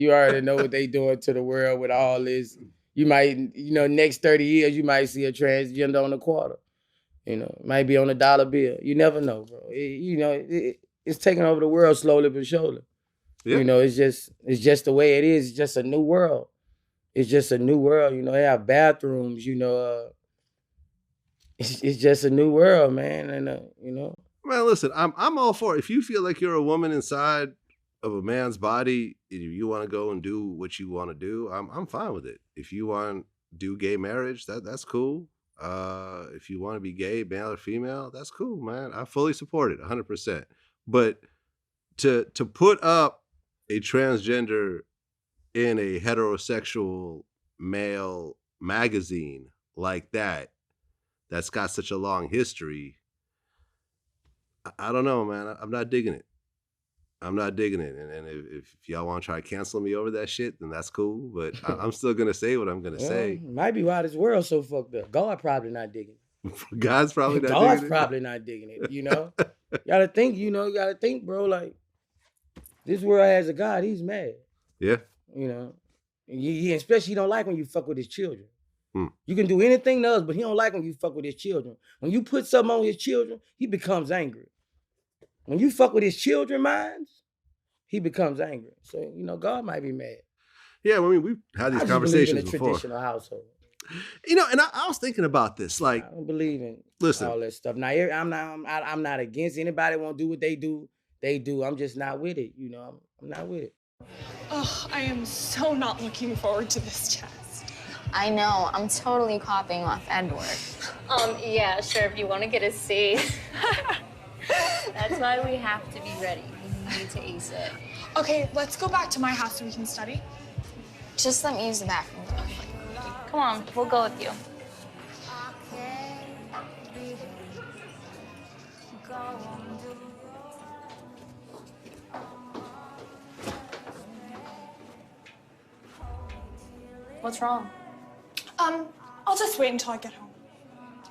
You already know what they doing to the world with all this. You might, next 30 years, you might see a transgender on a quarter. Might be on a dollar bill. You never know, bro. It's taking over the world slowly but surely. Yeah. It's just the way it is. It's just a new world. It's just a new world. They have bathrooms. It's just a new world, man. And Man, listen, I'm all for it. If you feel like you're a woman inside of a man's body, if you want to go and do what you want to do, I'm fine with it. If you want to do gay marriage, that's cool. If you want to be gay, male or female, that's cool, man. I fully support it 100%. But to put up a transgender in a heterosexual male magazine like that's got such a long history, I don't know, man. I'm not digging it. I'm not digging it. And if y'all want to try to cancel me over that shit, then that's cool. But I'm still going to say what I'm going to say. Might be why this world's so fucked up. God probably not digging it. God's probably not digging it? God's probably not digging it, You gotta think, bro, like, this world has a God, he's mad. Yeah. He especially don't like when you fuck with his children. You can do anything else, but he don't like when you fuck with his children. When you put something on his children, he becomes angry. When you fuck with his children's minds, he becomes angry. So, God might be mad. Yeah, I mean, we've had these conversations before. Traditional household. And I was thinking about this. Like, I don't believe in all that stuff. Now, I'm not against anybody want to do what they do. They do. I'm just not with it. I'm not with it. Oh, I am so not looking forward to this test. I know. I'm totally copying off Edward. Yeah, sure. If you want to get a C. That's why we have to be ready. We need to ace it. Okay, let's go back to my house so we can study. Just let me use the bathroom. Come on, we'll go with you. What's wrong? I'll just wait until I get home.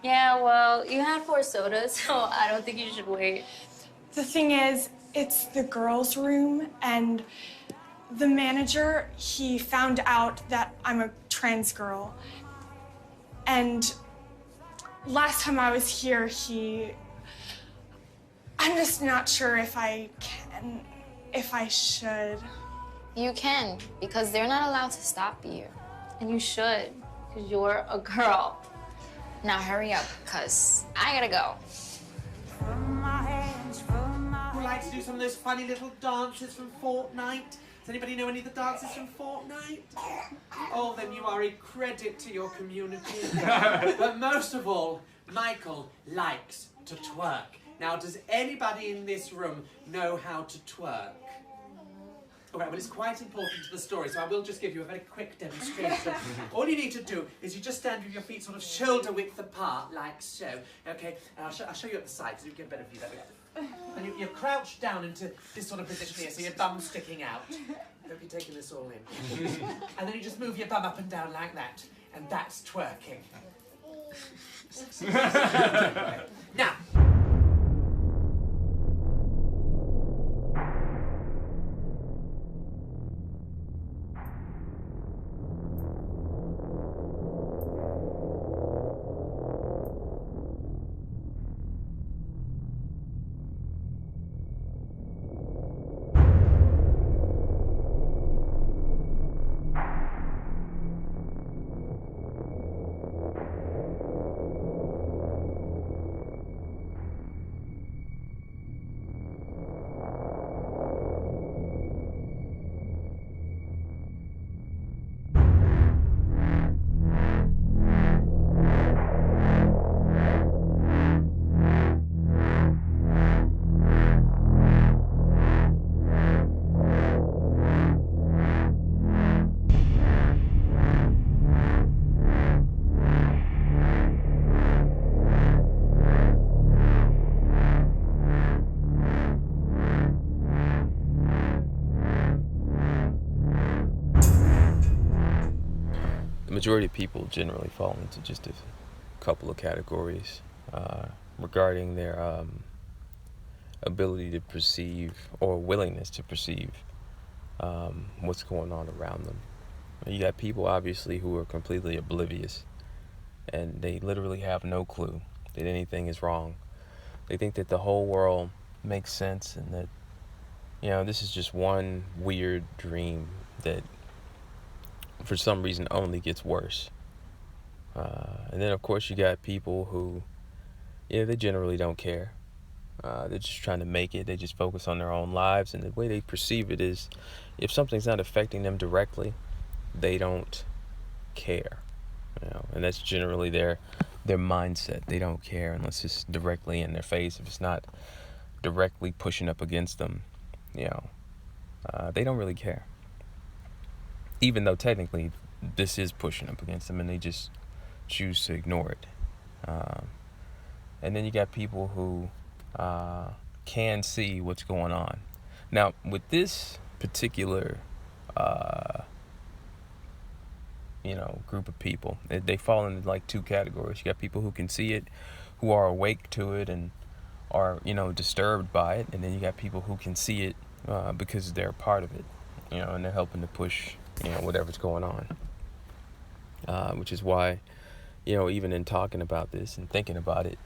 Yeah, well, you had 4 sodas, so I don't think you should wait. The thing is, it's the girls' room, and the manager, he found out that I'm a trans girl. And last time I was here, I'm just not sure if I should. You can, because they're not allowed to stop you. And you should, because you're a girl. Now hurry up, because I gotta go. Would like to do some of those funny little dances from Fortnite? Does anybody know any of the dances from Fortnite? Oh, then you are a credit to your community. But most of all, Michael likes to twerk. Now, does anybody in this room know how to twerk? All right, well, it's quite important to the story, so I will just give you a very quick demonstration. All you need to do is you just stand with your feet sort of shoulder width apart, like so, okay? And I'll show you at the side so you can get a better view that way. And you crouch down into this sort of position here, so your bum's sticking out. Hope you're taking this all in. And then you just move your bum up and down like that, and that's twerking. Now. The majority of people generally fall into just a couple of categories regarding their ability to perceive or willingness to perceive what's going on around them. You got people obviously who are completely oblivious, and they literally have no clue that anything is wrong. They think that the whole world makes sense, and that, this is just one weird dream that for some reason only gets worse. And then of course you got people who, they generally don't care. They're just trying to make it. They just focus on their own lives, and the way they perceive it is, if something's not affecting them directly, they don't care. And that's generally their mindset. They don't care unless it's directly in their face. If it's not directly pushing up against them, they don't really care. Even though technically this is pushing up against them, and they just choose to ignore it. And then you got people who can see what's going on. Now, with this particular group of people, they fall into like two categories. You got people who can see it, who are awake to it and are disturbed by it, and then you got people who can see it because they're a part of it, and they're helping to push whatever's going on, which is why even in talking about this and thinking about it,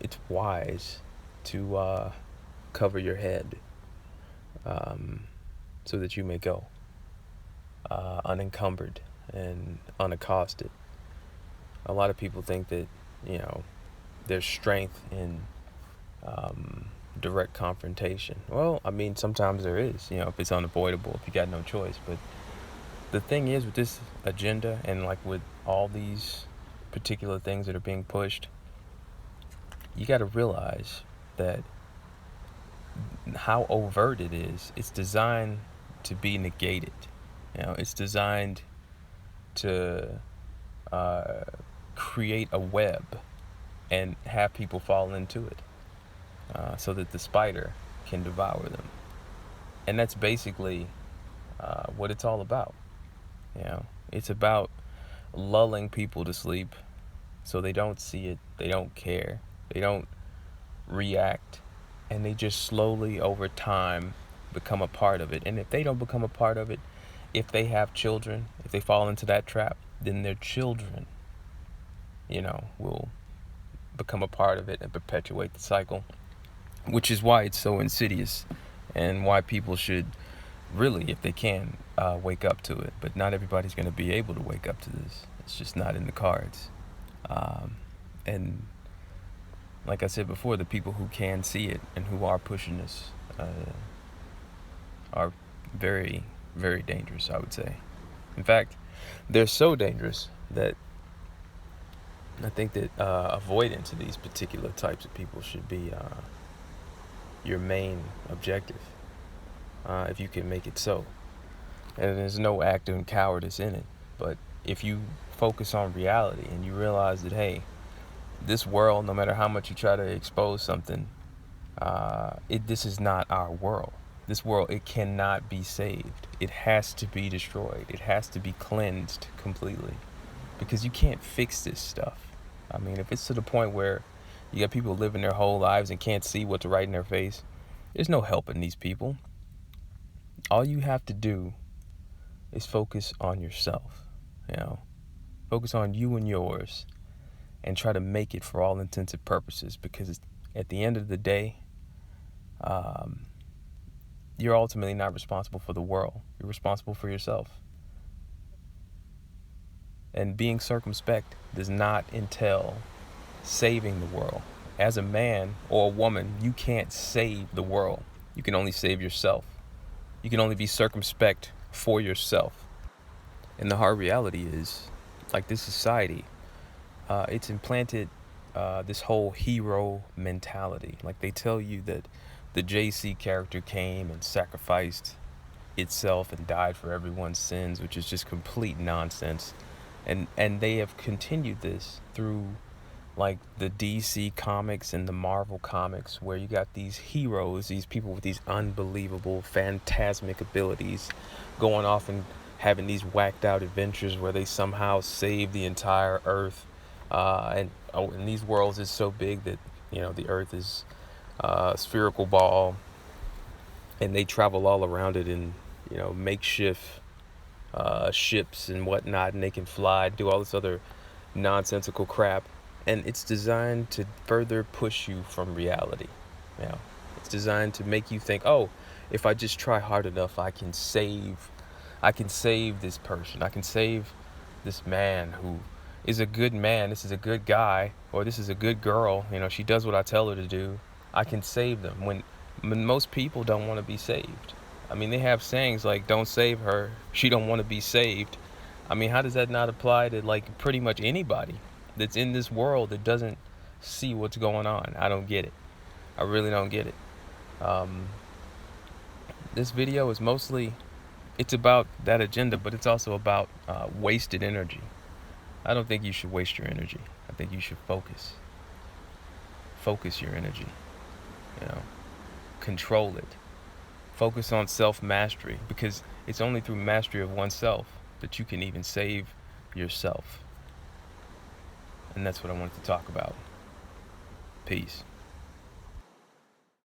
it's wise to cover your head so that you may go unencumbered and unaccosted. A lot of people think that there's strength in direct confrontation. Well, I mean, sometimes there is, if it's unavoidable, if you got no choice. But the thing is, with this agenda and like with all these particular things that are being pushed, you got to realize that how overt it is. It's designed to be negated. It's designed to create a web and have people fall into it so that the spider can devour them. And that's basically what it's all about. It's about lulling people to sleep so they don't see it, they don't care, they don't react, and they just slowly over time become a part of it. And if they don't become a part of it, if they have children, if they fall into that trap, then their children, will become a part of it and perpetuate the cycle, which is why it's so insidious and why people should really, if they can, wake up to it. But not everybody's going to be able to wake up to this. It's just not in the cards. And like I said before, the people who can see it and who are pushing this are very, very dangerous, I would say. In fact, they're so dangerous that I think that avoidance of these particular types of people should be your main objective, if you can make it so. And there's no act of cowardice in it. But if you focus on reality and you realize that, hey, this world, no matter how much you try to expose something, this is not our world. This world, it cannot be saved. It has to be destroyed. It has to be cleansed completely, because you can't fix this stuff. I mean, if it's to the point where you got people living their whole lives and can't see what's right in their face, there's no helping these people. All you have to do is focus on yourself, focus on you and yours, and try to make it for all intents and purposes, because at the end of the day, you're ultimately not responsible for the world. You're responsible for yourself. And being circumspect does not entail saving the world. As a man or a woman, you can't save the world. You can only save yourself. You can only be circumspect for yourself. And the hard reality is, like this society, it's implanted this whole hero mentality. Like they tell you that the JC character came and sacrificed itself and died for everyone's sins, which is just complete nonsense. And they have continued this through like the DC comics and the Marvel comics, where you got these heroes, these people with these unbelievable phantasmic abilities going off and having these whacked out adventures where they somehow save the entire earth. And these worlds is so big that, the earth is a spherical ball, and they travel all around it in, makeshift ships and whatnot, and they can fly, do all this other nonsensical crap, and it's designed to further push you from reality. It's designed to make you think, oh, if I just try hard enough, I can save this person, I can save this man who is a good man, this is a good guy, or this is a good girl, she does what I tell her to do, I can save them, when most people don't want to be saved. I mean, they have sayings like, don't save her, she don't want to be saved. I mean, how does that not apply to like pretty much anybody that's in this world that doesn't see what's going on? I don't get it. I really don't get it. This video is mostly, it's about that agenda, but it's also about wasted energy. I don't think you should waste your energy. I think you should focus. Focus your energy. Control it. Focus on self-mastery, because it's only through mastery of oneself that you can even save yourself. And that's what I wanted to talk about. Peace.